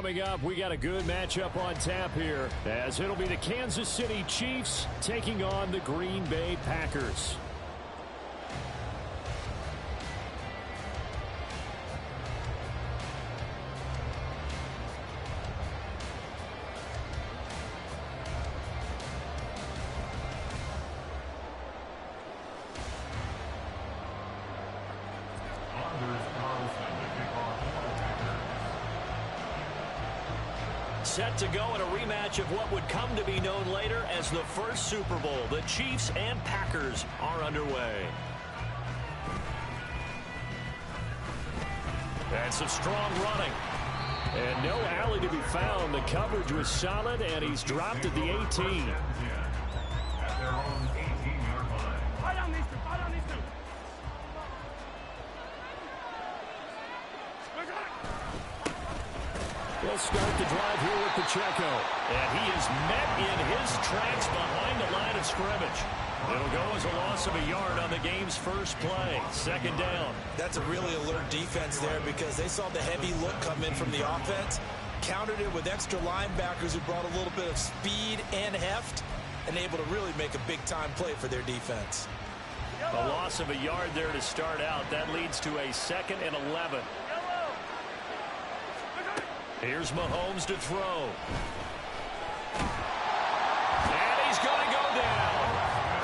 Coming up, we got a good matchup on tap here, as it'll be the Kansas City Chiefs taking on the Green Bay Packers. Set to go in a rematch of what would come to be known later as the first Super Bowl. The Chiefs and Packers are underway. And some strong running. And no alley to be found. The coverage was solid, and he's dropped at the 18. They'll start the drive here with Pacheco. And he is met in his tracks behind the line of scrimmage. It'll go as a loss of a yard on the game's first play. Second down. That's a really alert defense there because they saw the heavy look come in from the offense, countered it with extra linebackers who brought a little bit of speed and heft, and able to really make a big-time play for their defense. A loss of a yard there to start out. That leads to a 2nd and 11. Here's Mahomes to throw. And he's going to go down.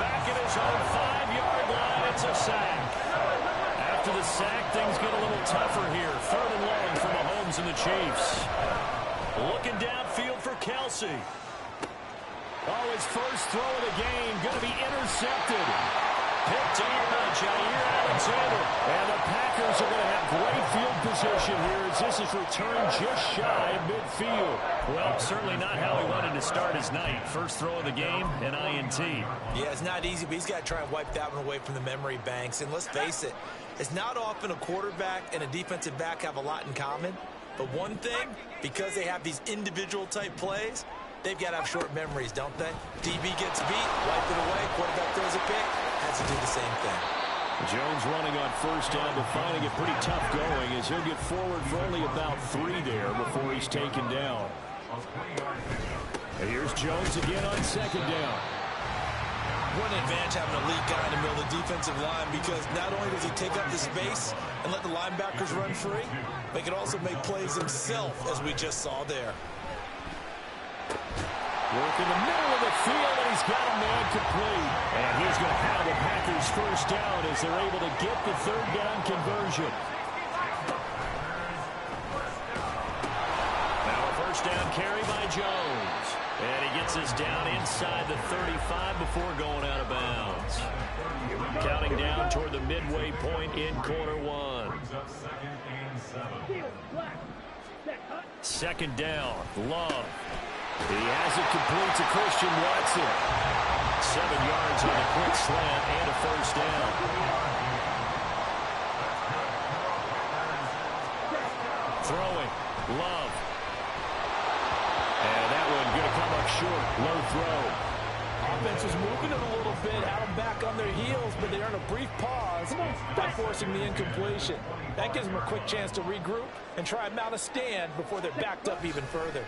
Back at his own 5-yard line, it's a sack. After the sack, things get a little tougher here. 3rd and long for Mahomes and the Chiefs. Looking downfield for Kelsey. Oh, his first throw of the game going to be intercepted. Picked up by Jair Alexander. And the Packers are going to have great field position here as this is returned just shy of midfield. Well, certainly not how he wanted to start his night. First throw of the game, an INT. Yeah, it's not easy, but he's got to try and wipe that one away from the memory banks. And let's face it, it's not often a quarterback and a defensive back have a lot in common. But one thing, because they have these individual type plays, they've got to have short memories, don't they? DB gets beat, wipe it away, quarterback throws a pick, has to do the same thing. Jones running on first down, but finding it pretty tough going as he'll get forward for only about 3 there before he's taken down. And here's Jones again on 2nd down. What an advantage having a lead guy in the middle of the defensive line, because not only does he take up the space and let the linebackers run free, but he can also make plays himself, as we just saw there. Work in the middle of the field, and he's got a man complete. And he's going to have the Packers first down as they're able to get the 3rd down conversion. Now a first down carry by Jones. And he gets us down inside the 35 before going out of bounds. Counting down toward the midway point in quarter 1. 2nd down, Love. He has it complete to Christian Watson. 7 yards on a quick slant and a first down. Throwing, Love. And that one going to come up short. Low throw. Offense is moving it a little bit, had them back on their heels, but they earn a brief pause by forcing the incompletion. That gives them a quick chance to regroup and try and mount a stand before they're backed up even further.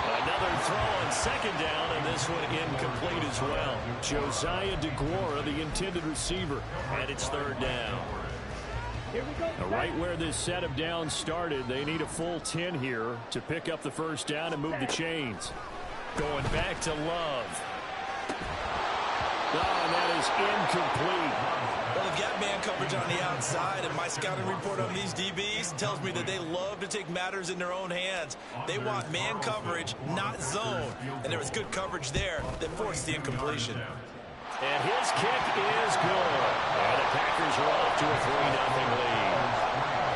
Another throw on 2nd down, and this one incomplete as well. Josiah DeGuara, the intended receiver, and it's 3rd down. Now, right where this set of downs started, they need a full 10 here to pick up the first down and move the chains. Going back to Love. Oh, and that is incomplete. Well, they've got man coverage on the outside, and my scouting report on these DBs tells me that they love to take matters in their own hands. They want man coverage, not zone. And there was good coverage there that forced the incompletion. And his kick is good. And the Packers are off to a 3-0 lead.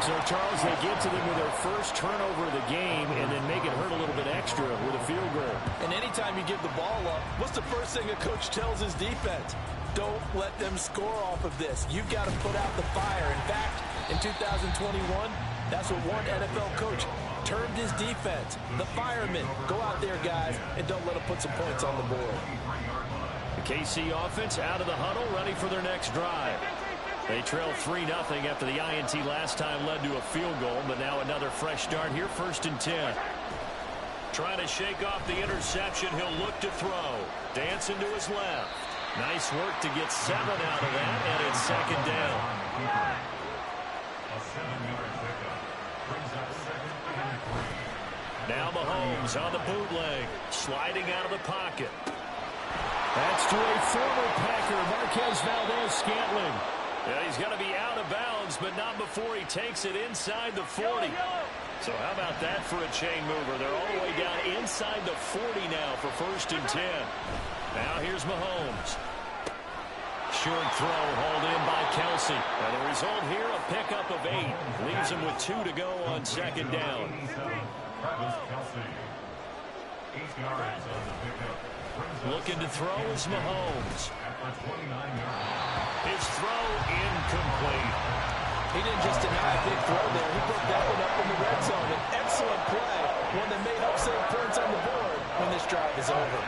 So, Charles, they get to them with their first turnover of the game and then make it hurt a little bit extra with a field goal. And anytime you give the ball up, what's the first thing a coach tells his defense? Don't let them score off of this. You've got to put out the fire. In fact, in 2021, that's what one NFL coach termed his defense. The firemen. Go out there, guys, and don't let them put some points on the board. The KC offense out of the huddle, ready for their next drive. They trail 3-0 after the INT last time led to a field goal, but now another fresh start here, 1st and 10. Trying to shake off the interception. He'll look to throw. Dancing to his left. Nice work to get 7 out of that, and it's 2nd down. Now Mahomes on the bootleg, sliding out of the pocket. That's to a former Packer, Marquez Valdes-Scantling. Yeah, he's going to be out of bounds, but not before he takes it inside the 40. So how about that for a chain mover? They're all the way down inside the 40 now for 1st and 10. Now here's Mahomes. Short throw hauled in by Kelsey. And the result here, a pickup of 8. Leaves him with 2 to go on 2nd down. Looking to throw is Mahomes. His throw incomplete. He didn't just deny a big throw there. He broke that one up in the red zone. An excellent play. One that may help save points on the board when this drive is over.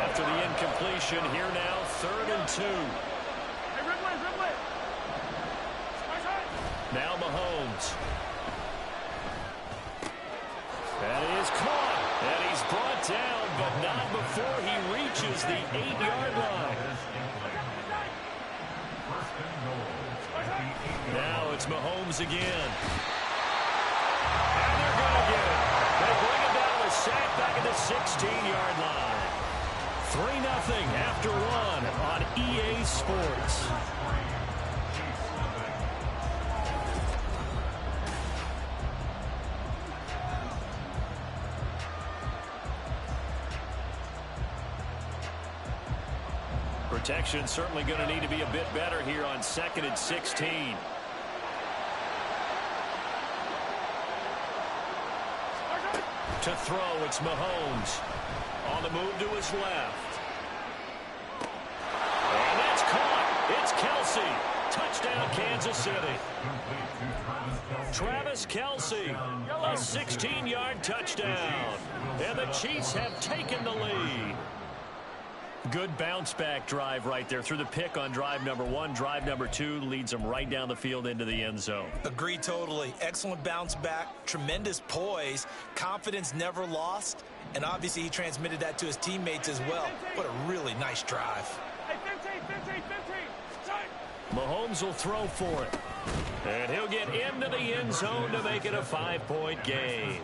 After the incompletion, here now, 3rd and 2. Now Mahomes. That is caught. And he's brought down, but not before he reaches the 8-yard line. Now it's Mahomes again. And they're going to get it. They bring him down with a sack back at the 16-yard line. 3-0 after 1 on EA Sports. Protection certainly going to need to be a bit better here on 2nd and 16. To throw, it's Mahomes. On the move to his left. And that's caught. It's Kelsey. Touchdown, Kansas City. Travis Kelsey, a 16-yard touchdown. And the Chiefs have taken the lead. Good bounce-back drive right there. Through the pick on drive number 1. Drive number 2 leads them right down the field into the end zone. Agree totally. Excellent bounce back. Tremendous poise. Confidence never lost. And obviously he transmitted that to his teammates as well. What a really nice drive. Mahomes will throw for it. And he'll get into the end zone to make it a 5-point game.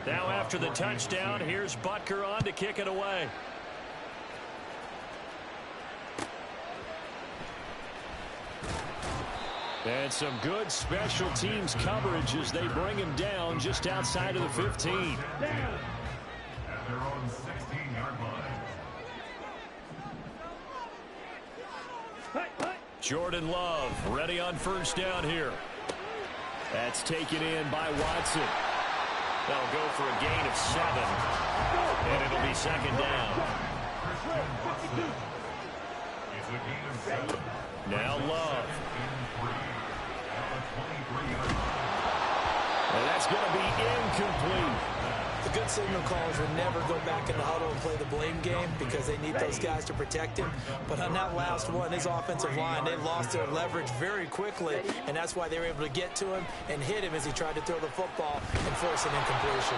Now after the touchdown, here's Butker on to kick it away. And some good special teams coverage as they bring him down just outside of the 15. At their own 16-yard line. Jordan Love ready on 1st down here. That's taken in by Watson. That'll go for a gain of 7. And it'll be 2nd down. Now Love. And that's going to be incomplete. The good signal callers will never go back in the huddle and play the blame game because they need those guys to protect him. But on that last one, his offensive line, they lost their leverage very quickly, and that's why they were able to get to him and hit him as he tried to throw the football and force an incompletion.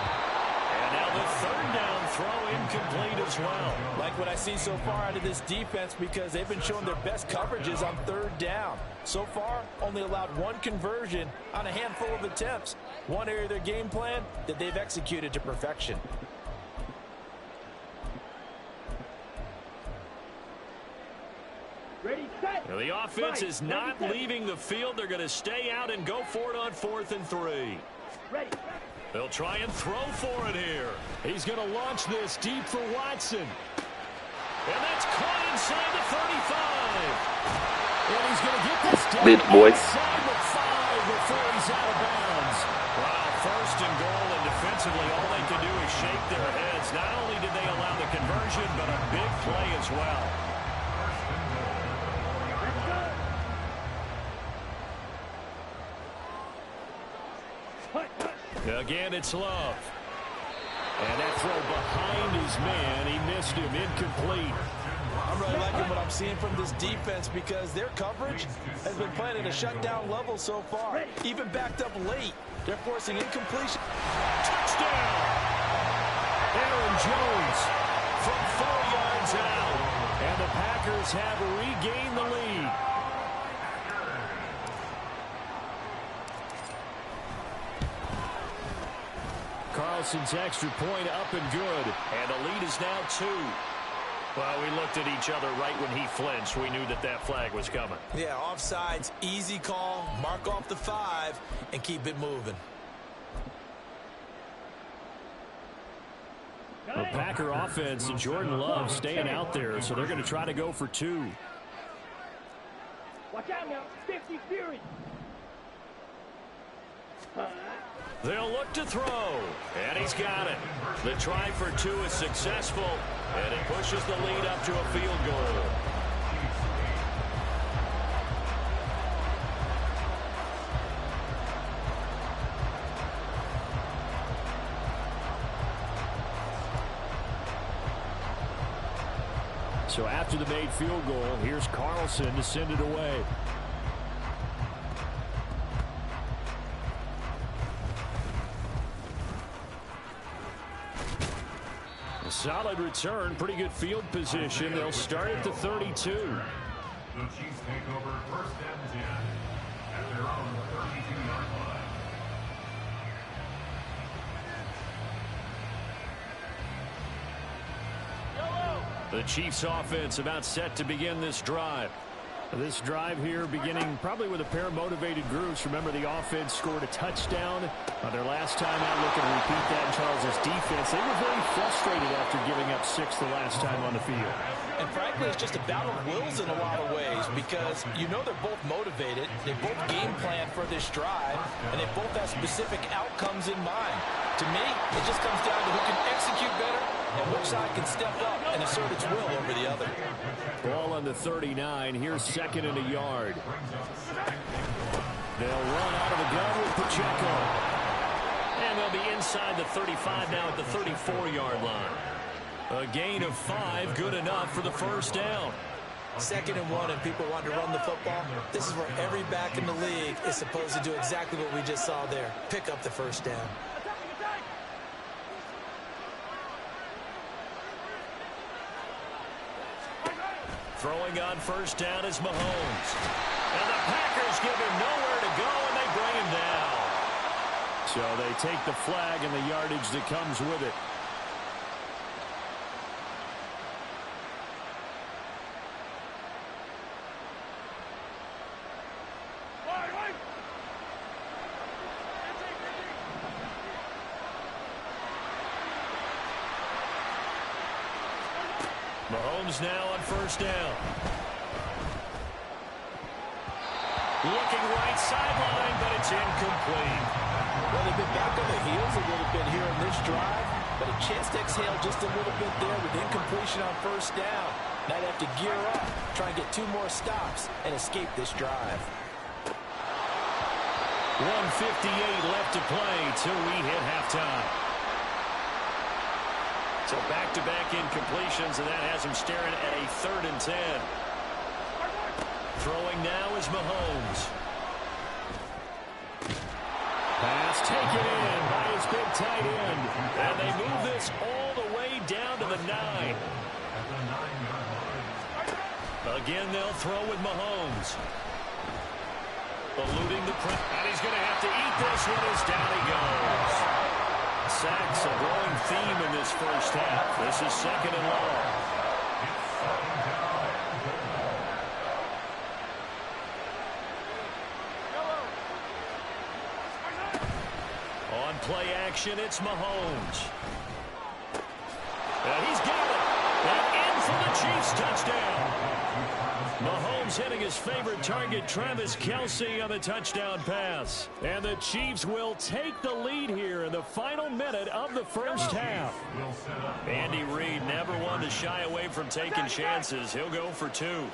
And now the 3rd down throw incomplete as well. Like what I see so far out of this defense because they've been showing their best coverages on 3rd down. So far, only allowed 1 conversion on a handful of attempts. One area of their game plan that they've executed to perfection. Ready, set. Now the offense is not leaving the field. They're going to stay out and go for it on 4th and 3. Ready. They'll try and throw for it here. He's going to launch this deep for Watson. And that's caught inside the 35. And he's going to get this down inside the 5 before he's out of bounds. Wow, 1st and goal, and defensively all they can do is shake their heads. Not only did they allow the conversion, but a big play as well. Again, it's Love. And that throw behind his man, he missed him, incomplete. I'm really liking what I'm seeing from this defense because their coverage has been playing at a shutdown level so far. Even backed up late, they're forcing incompletion. Touchdown! Aaron Jones from 4 yards out. And the Packers have regained the lead. Carlson's extra point up and good. And the lead is now 2. Well, we looked at each other right when he flinched. We knew that that flag was coming. Yeah, offsides, easy call, mark off the 5, and keep it moving. The Packer offense and Jordan Love staying out there, so they're going to try to go for 2. Watch out now, 50 Fury. They'll look to throw, and he's got it. The try for 2 is successful, and it pushes the lead up to a field goal. So after the made field goal, here's Carlson to send it away. A solid return, pretty good field position. They'll start at the 32. The Chiefs take over 1st and 10 at their own 32-yard line. The Chiefs offense about set to begin this drive. This drive here beginning probably with a pair of motivated groups. Remember, the offense scored a touchdown their last time out. Looking to repeat that in Charles' defense. They were very frustrated after giving up 6 the last time on the field. And frankly, it's just a battle of wills in a lot of ways because you know they're both motivated. They both game plan for this drive, and they both have specific outcomes in mind. To me, it just comes down to who can execute better and which side can step up and assert its will over the other. Ball on the 39. Here's 2nd and a yard. They'll run out of the gun with Pacheco. And they'll be inside the 35 now at the 34-yard line. A gain of 5, good enough for the first down. 2nd and 1, and people want to run the football. This is where every back in the league is supposed to do exactly what we just saw there. Pick up the first down. Throwing on first down is Mahomes. And the Packers give him nowhere to go, and they bring him down. So they take the flag and the yardage that comes with it. Mahomes now on first down. Looking right sideline, but it's incomplete. Well, they've been back on the heels a little bit here in this drive, but a chance to exhale just a little bit there with incompletion on first down. Now they have to gear up, try and get 2 more stops, and escape this drive. 1:58 left to play till we hit halftime. So back-to-back incompletions, and that has him staring at a 3rd and 10. Throwing now is Mahomes. Pass taken in by his big tight end. And they move this all the way down to the 9. Again, they'll throw with Mahomes. Eluding the press. And he's going to have to eat this one as down he goes. Sacks a growing theme in this first half. This is 2nd and long. On play action, it's Mahomes. And he's got it. And in for the Chiefs touchdown. Mahomes hitting his favorite target, Travis Kelce, on the touchdown pass. And the Chiefs will take the lead here in the final minute of the first half. Andy Reid never one to shy away from taking chances. He'll go for 2.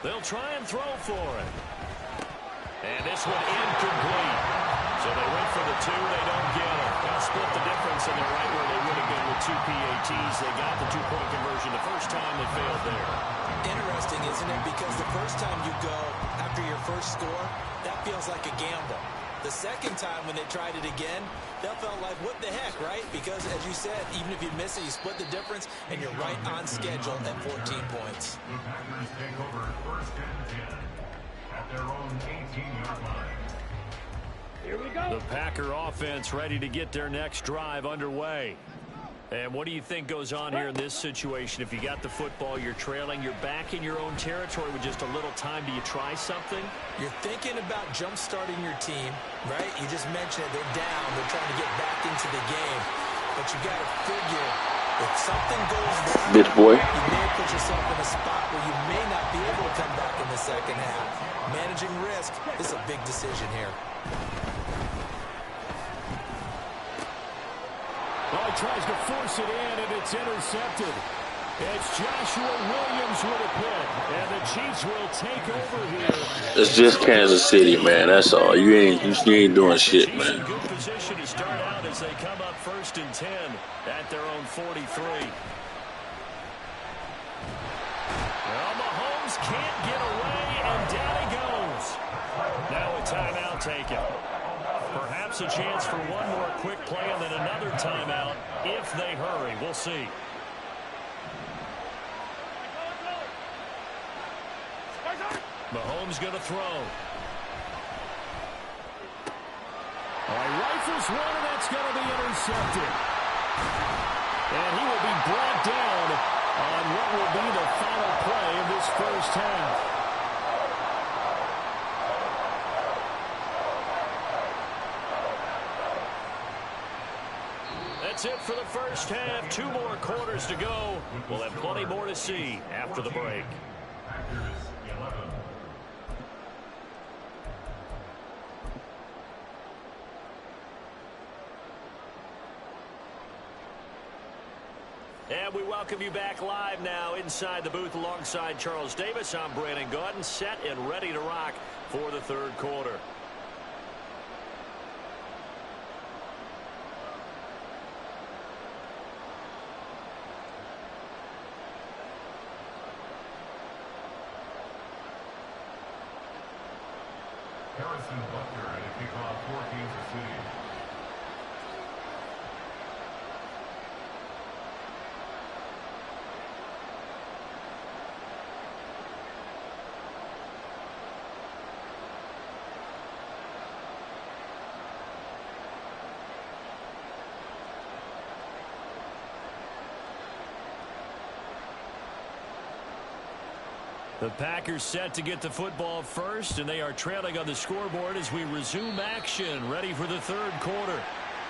They'll try and throw for it. And this one incomplete. So they went for the 2. They don't get it. Now split the difference, and they're right where they would have been with 2 PATs. They got the two-point conversion the first time. They failed there. Interesting, isn't it? Because the first time you go after your first score, that feels like a gamble. The second time when they tried it again, that felt like, what the heck, right? Because, as you said, even if you miss it, you split the difference, and you're right on schedule at 14 points. The Packers take over first and 10 at their own 18-yard line. Here we go. The Packer offense ready to get their next drive underway. And what do you think goes on here in this situation? If you got the football, you're trailing, you're back in your own territory with just a little time. Do you try something? You're thinking about jump-starting your team, right? You just mentioned it. They're down. They're trying to get back into the game. But you got to figure, if something goes wrong, you may put yourself in a spot where you may not be able to come back in the second half. Managing risk is a big decision here. Well, he tries to force it in, and it's intercepted. It's Joshua Williams with a pick, and the Chiefs will take over here. It's just Kansas City, man. That's all. You ain't doing shit, Chiefs man. in good position to start out as they come up first and 10 at their own 43. Well, Mahomes can't get away, and down he goes. Now a timeout taken. Perhaps a chance for one more quick play and then another timeout if they hurry. We'll see. Mahomes going to throw. Rifles one, and that's going to be intercepted. And he will be brought down on what will be the final play of this first half. That's it for the first half. 2 more quarters to go. We'll have plenty more to see after the break. Packers 11. And we welcome you back live now inside the booth alongside Charles Davis. I'm Brandon Gaudin, set and ready to rock for the third quarter. Harrison Butker to kick off for Kansas City. The Packers set to get the football first, and they are trailing on the scoreboard as we resume action, ready for the third quarter.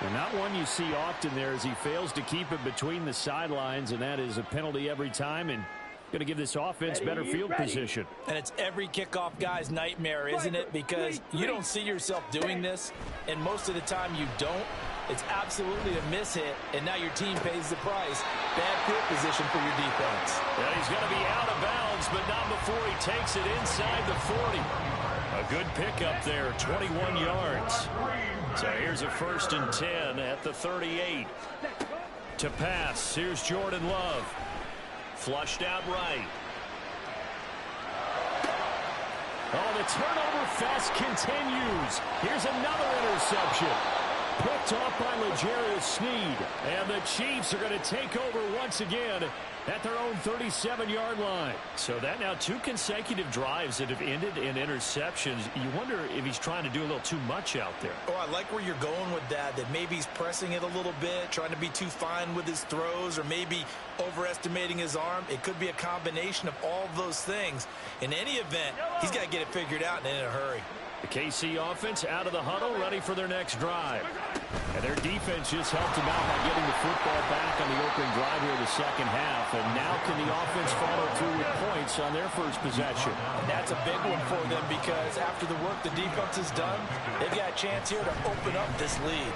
And not one you see often there as he fails to keep it between the sidelines, and that is a penalty every time, and going to give this offense better field position. And it's every kickoff guy's nightmare, isn't it? Because you don't see yourself doing this, and most of the time you don't. It's absolutely a mishit, and now your team pays the price. Bad field position for your defense. Yeah, he's going to be out of bounds, but not before he takes it inside the 40. A good pickup there, 21 yards. So here's a first and 10 at the 38. To pass, here's Jordan Love. Flushed out right. Oh, the turnover fest continues. Here's another interception. Picked off by L'Jarius Sneed. And the Chiefs are going to take over once again at their own 37-yard line. So that now 2 consecutive drives that have ended in interceptions. You wonder if he's trying to do a little too much out there. Oh, I like where you're going with that maybe he's pressing it a little bit, trying to be too fine with his throws, or maybe overestimating his arm. It could be a combination of all of those things. In any event, he's got to get it figured out and in a hurry. The KC offense out of the huddle, ready for their next drive. And their defense just helped them out by getting the football back on the opening drive here in the second half. And now can the offense follow through with points on their first possession? And that's a big one for them because after the work the defense has done, they've got a chance here to open up this lead.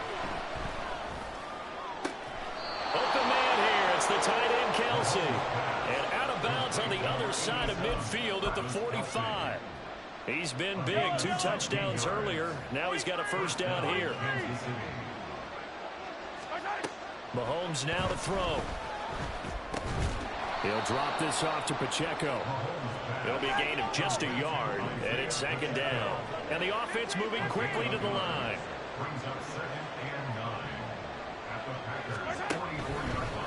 Open man here. It's the tight end, Kelsey. And out of bounds on the other side of midfield at the 45. He's been big. 2 touchdowns earlier. Now he's got a first down here. Mahomes now to throw. He'll drop this off to Pacheco. It'll be a gain of just a yard, and it's second down. And the offense moving quickly to the line.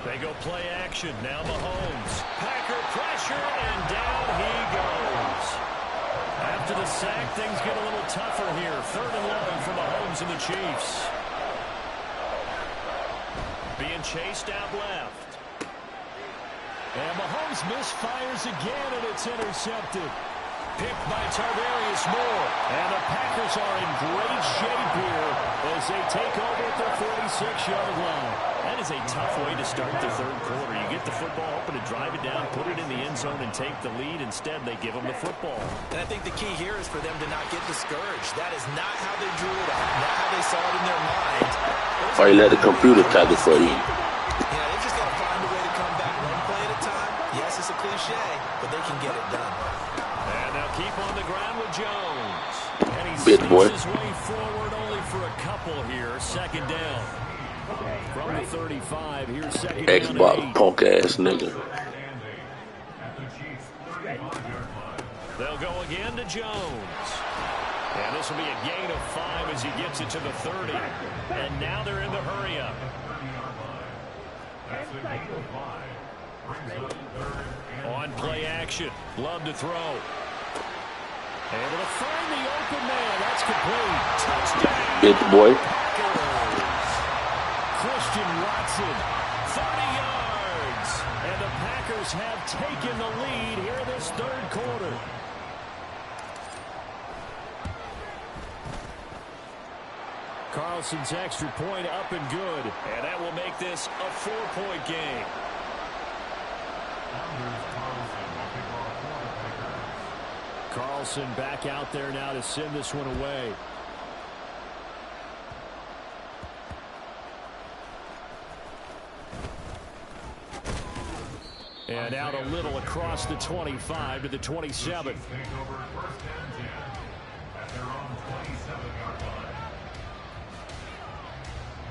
They go play action. Now Mahomes. Packer pressure, and down he goes. After the sack, things get a little tougher here. Third and long for Mahomes and the Chiefs. Being chased out left. And Mahomes misfires again, and it's intercepted. Picked by Tarvarius Moore. And the Packers are in great shape here as they take over at their 46-yard line. That is a tough way to start the third quarter. You get the football open to drive it down, put it in the end zone, and take the lead. Instead, they give them the football. And I think the key here is for them to not get discouraged. That is not how they drew it up, not how they saw it in their mind. Why you let the computer tackle for you? Yeah, they've just got to find a way to come back one play at a time. Yes, it's a cliche, but they can get it done. And they'll keep on the ground with Jones. And he Bit boy. his way forward only for a couple here. Second down. From the 35, here's second down. Xbox punk ass nigga. They'll go again to Jones. And this will be a gain of 5 as he gets it to the 30. And now they're in the hurry-up. On play action. Love to throw. Able to find the open man. That's complete. Touchdown. Bit boy. Christian Watson, 30 yards. And the Packers have taken the lead here this third quarter. Carlson's extra point up and good. And that will make this a 4-point game. Carlson back out there now to send this one away. And out a little across the 25 to the 27.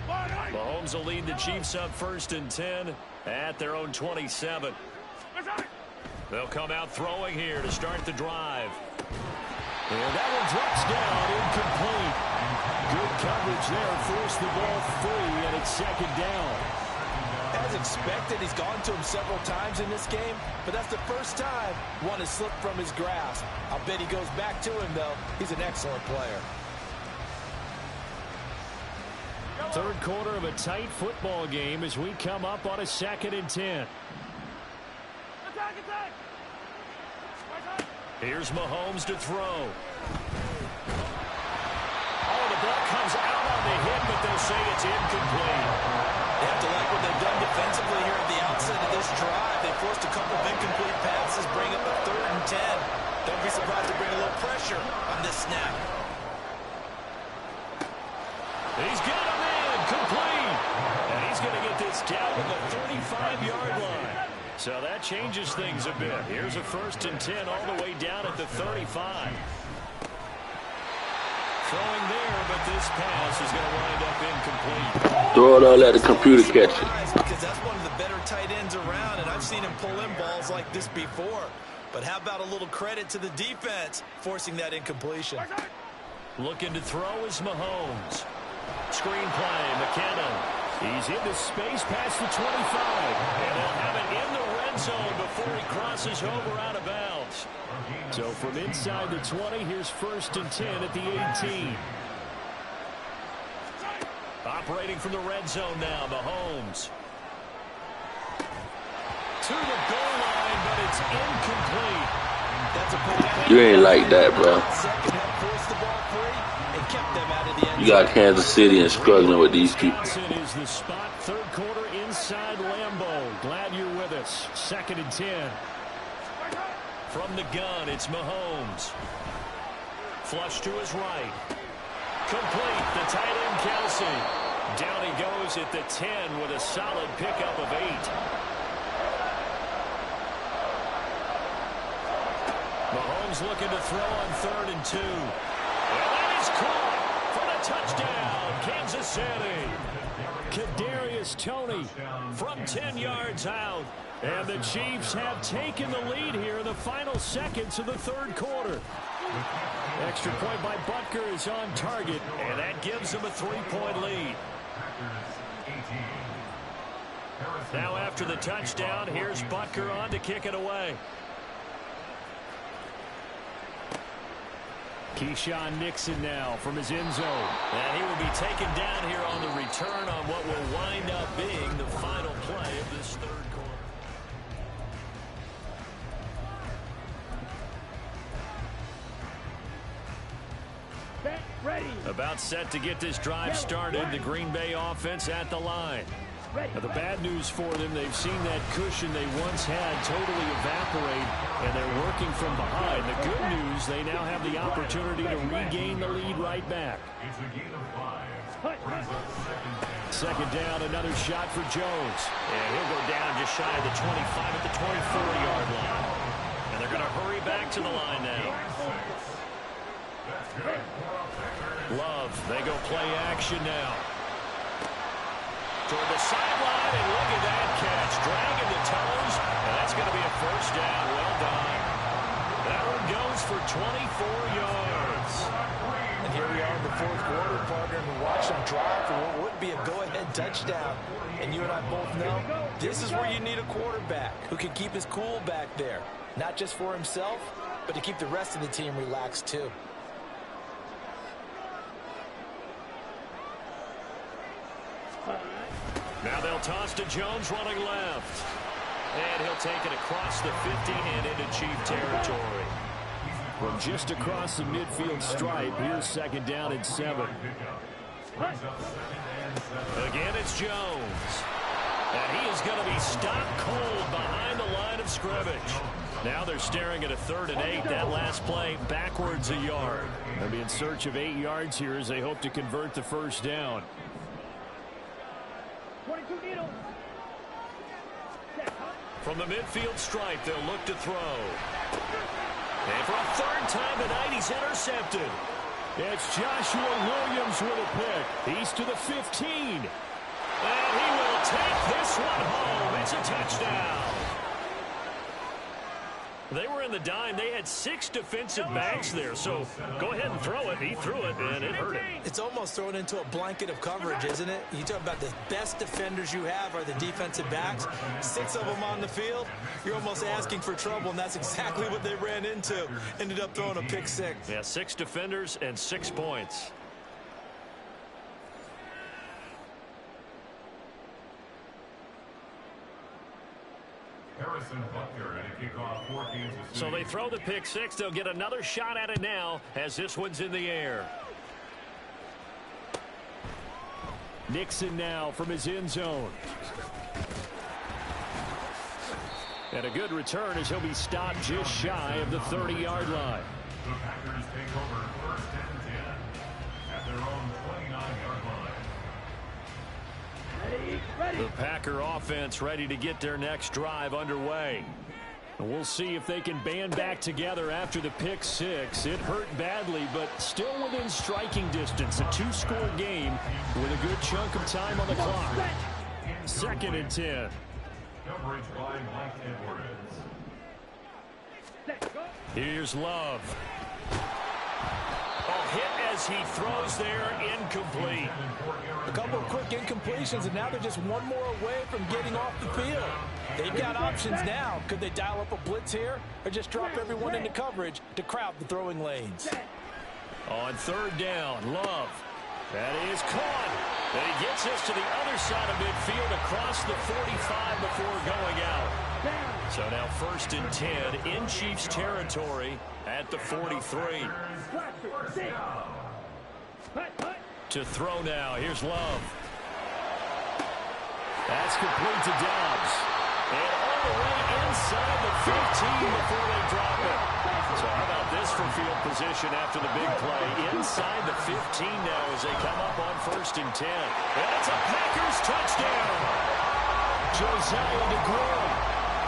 Mahomes will lead the Chiefs up 1st and 10 at their own 27. They'll come out throwing here to start the drive. And that one drops down, incomplete. Good coverage there, forced the ball free, and it's second down. As expected, he's gone to him several times in this game, but that's the first time one has slipped from his grasp. I'll bet he goes back to him, though. He's an excellent player. Third quarter of a tight football game as we come up on a 2nd and 10. Here's Mahomes to throw. Oh, the ball comes out on the hit, but they'll say it's incomplete. They have to like what they've done defensively here at the outset of this drive. They forced a couple of incomplete passes, bring up a 3rd and 10. Don't be surprised to bring a little pressure on this snap. He's got him in, complete. And he's going to get this down to the 35-yard line. So that changes things a bit. Here's a 1st and 10 all the way down at the 35. Throwing there, but this pass is going to wind up incomplete. Throw it all, let the computer catch it. Because that's one of the better tight ends around, and I've seen him pull in balls like this before. But how about a little credit to the defense forcing that incompletion? Looking to throw is Mahomes. Screen play, McKinnon. He's into space past the 25. And they'll have it in the red zone before he crosses over out of bounds. So from inside the 20, here's 1st and 10 at the 18. Operating from the red zone now, Mahomes. To the goal line, but it's incomplete. That's a You ain't like that, bro. You got Kansas City and struggling with these people. Is the spot, third quarter inside Lambeau. Glad you're with us. 2nd and 10. From the gun, it's Mahomes. Flush to his right. Complete. The tight end, Kelsey. Down he goes at the 10 with a solid pickup of 8. Mahomes looking to throw on 3rd and 2. And that is caught for the touchdown, Kansas City. Kadarius Toney from 10 yards out. And the Chiefs have taken the lead here in the final seconds of the third quarter. Extra point by Butker is on target, and that gives them a 3-point lead. Now after the touchdown, here's Butker on to kick it away. Keyshawn Nixon now from his end zone. And he will be taken down here on the return on what will wind up being the final play of this third quarter. Ready. About set to get this drive started. The Green Bay offense at the line. Now, the bad news for them, they've seen that cushion they once had totally evaporate, and they're working from behind. The good news, they now have the opportunity to regain the lead right back. Second down, another shot for Jones. And he'll go down just shy of the 25 at the 24-yard line. And they're going to hurry back to the line now. Love, they go play action now. Toward the sideline, and look at that catch. Dragging the toes, and that's going to be a first down. Well done. That one goes for 24 yards. And here we are in the fourth quarter, partner, and we watch them drive for what would be a go-ahead touchdown. And you and I both know this is where you need a quarterback who can keep his cool back there. Not just for himself, but to keep the rest of the team relaxed too. Now they'll toss to Jones running left. And he'll take it across the 50 and into Chief territory. From just across the midfield stripe, here's second down and 7. Again, it's Jones. And he is going to be stopped cold behind the line of scrimmage. Now they're staring at a 3rd and 8. That last play backwards a yard. They'll be in search of 8 yards here as they hope to convert the first down. 22 needles. From the midfield stripe, they'll look to throw. And for a 3rd time tonight, he's intercepted. It's Joshua Williams with a pick. He's to the 15. And he will take this one home. It's a touchdown. They were in the dime. They had 6 defensive backs there. So go ahead and throw it. He threw it, and it hurt him. It's almost thrown into a blanket of coverage, isn't it? You talk about the best defenders you have are the defensive backs. 6 of them on the field. You're almost asking for trouble, and that's exactly what they ran into. Ended up throwing a pick 6. Yeah, 6 defenders and 6 points. So they throw the pick 6. They'll get another shot at it now as this one's in the air. Nixon now from his end zone. And a good return as he'll be stopped just shy of the 30-yard line. The Packers take over 1st and 10 at their own 29-yard line. The Packer offense ready to get their next drive underway. And we'll see if they can band back together after the pick 6. It hurt badly, but still within striking distance. A 2-score game with a good chunk of time on the clock. 2nd and 10. Coverage by Mike Edwards. Here's Love. A hit as he throws there, incomplete. A couple of quick incompletions, and now they're just one more away from getting off the field. They've got options now. Could they dial up a blitz here or just drop everyone into coverage to crowd the throwing lanes? On 3rd down, Love. That is caught. And he gets us to the other side of midfield across the 45 before going out. So now 1st and 10 in Chiefs territory at the 43. To throw now. Here's Love. That's complete to Dobbs. And all the way inside the 15 before they drop it. So how about this for field position after the big play? Inside the 15 now as they come up on 1st and 10. And it's a Packers touchdown. Josiah DeGuara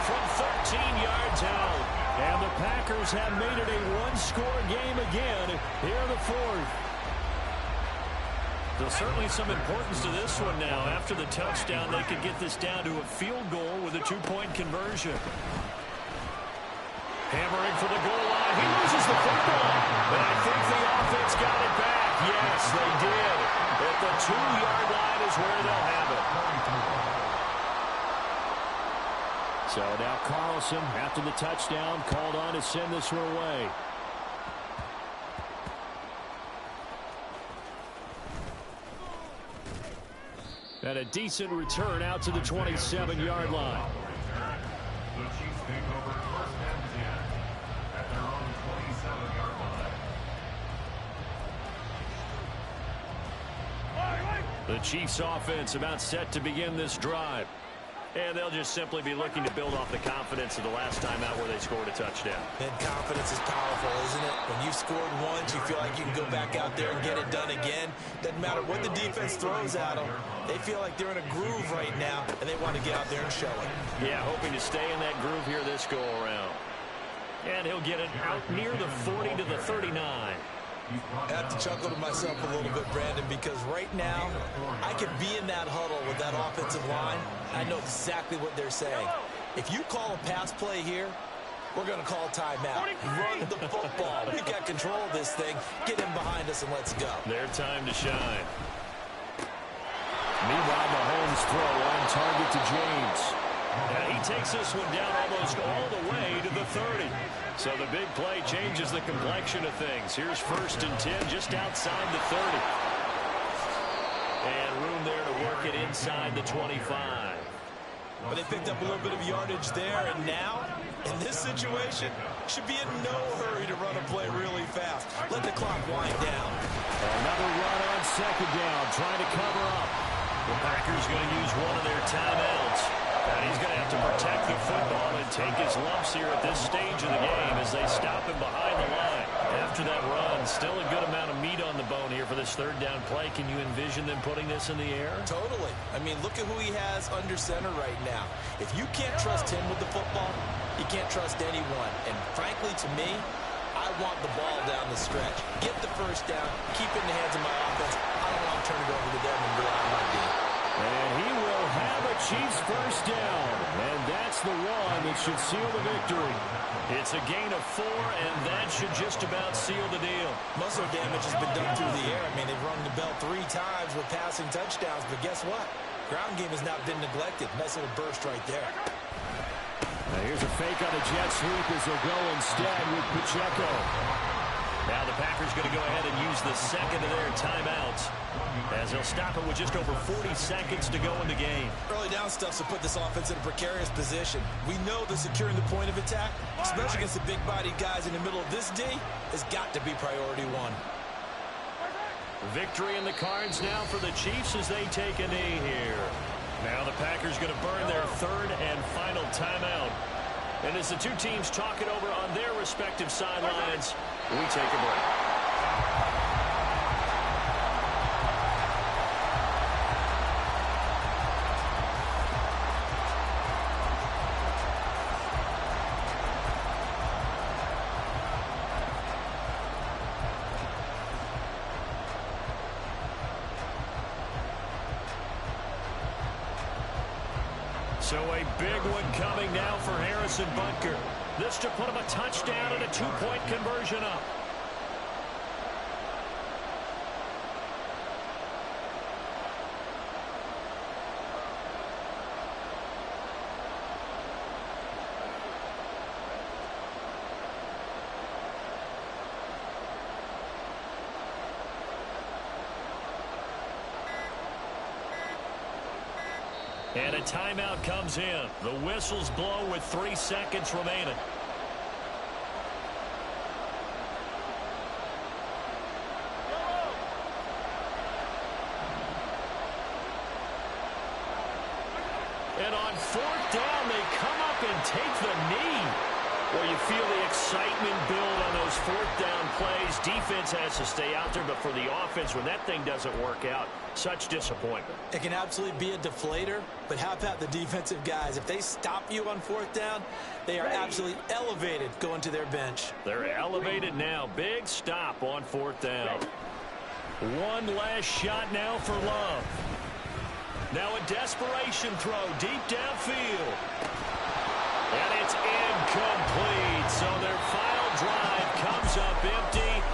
from 13 yards out. And the Packers have made it a 1-score game again here in the 4th. There's certainly some importance to this one now. After the touchdown, they could get this down to a field goal with a 2-point conversion. Hammering for the goal line. He loses the football. And I think the offense got it back. Yes, they did. At the 2-yard line is where they'll have it. So now Carlson, after the touchdown, called on to send this one away. And a decent return out to the 27-yard line. The Chiefs take over first and 10 at their own 27-yard line. The Chiefs offense about set to begin this drive. And they'll just simply be looking to build off the confidence of the last time out where they scored a touchdown. And confidence is powerful, isn't it? When you've scored once, you feel like you can go back out there and get it done again. Doesn't matter what the defense throws at them. They feel like they're in a groove right now, and they want to get out there and show it. Yeah, hoping to stay in that groove here this go-around. And he'll get it out near the 40 to the 39. I have to chuckle to myself a little bit, Brandon, because right now I can be in that huddle with that offensive line. I know exactly what they're saying. If you call a pass play here, we're going to call timeout. Run the football. We got control of this thing. Get him behind us and let's go. Their time to shine. Meanwhile, Mahomes throw on target to James. And he takes this one down almost all the way to the 30. So the big play changes the complexion of things. Here's 1st and 10 just outside the 30. And room there to work it inside the 25. But they picked up a little bit of yardage there, and now, in this situation, should be in no hurry to run a play really fast. Let the clock wind down. Another run on 2nd down, trying to cover up. The Packers going to use one of their timeouts. And he's going to have to protect the football and take his lumps here at this stage of the game as they stop him behind the line. After that run, still a good amount of meat on the bone here for this 3rd down play. Can you envision them putting this in the air? Totally. I mean, look at who he has under center right now. If you can't trust him with the football, you can't trust anyone. And frankly, to me, I want the ball down the stretch. Get the 1st down, keep it in the hands of my offense. I don't want to turn it over to them and rely on my team. And he will have a Chiefs 1st down. And that's the one that should seal the victory. It's a gain of 4, and that should just about seal the deal. Muscle damage has been done through the air. I mean, they've rung the bell 3 times with passing touchdowns, but guess what? Ground game has not been neglected. Nice little burst right there. Now here's a fake on a jet sweep as they'll go instead with Pacheco. Now the Packers going to go ahead and use the 2nd of their timeouts as they'll stop it with just over 40 seconds to go in the game. Early down stuff will put this offense in a precarious position. We know that securing the point of attack, especially against the big-bodied guys in the middle of this D, has got to be priority 1. Victory in the cards now for the Chiefs as they take a knee here. Now the Packers going to burn their 3rd and final timeout. And as the two teams talk it over on their respective sidelines, we take a break. So a big one coming now for Harrison Butker. This to put him a touchdown and a 2-point conversion up. And a timeout comes in. The whistles blow with 3 seconds remaining. And on 4th down, they come up and take the knee. Well, you feel the excitement build on those 4th down plays. Defense has to stay out there, but for the offense, when that thing doesn't work out, such disappointment. It can absolutely be a deflator, but how about the defensive guys? If they stop you on 4th down, they are absolutely elevated going to their bench. They're elevated now. Big stop on 4th down. One last shot now for Love. Now a desperation throw deep downfield. And it's incomplete. So their final drive comes up empty.